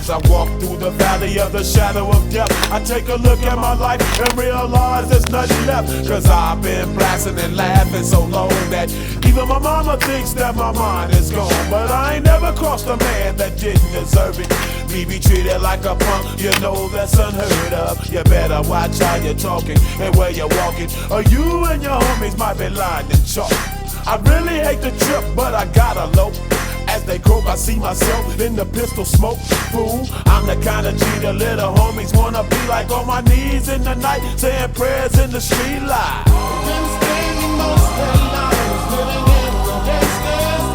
As I walk through the valley of the shadow of death, I take a look at my life and realize there's nothing left. Cause I've been blasting and laughing so long that even my mama thinks that my mind is gone. But I ain't never crossed a man that didn't deserve it. Me be treated like a punk, you know that's unheard of. You better watch how you're talking and where you're walking, or you and your homies might be lying in chalk. I really hate the trip, but I gotta low. As they croak, I see myself in the pistol smoke. Fool, I'm the kind of G the little homies wanna be like, on my knees in the night, saying prayers in the street light. Been spending most their lives living in the gangsters.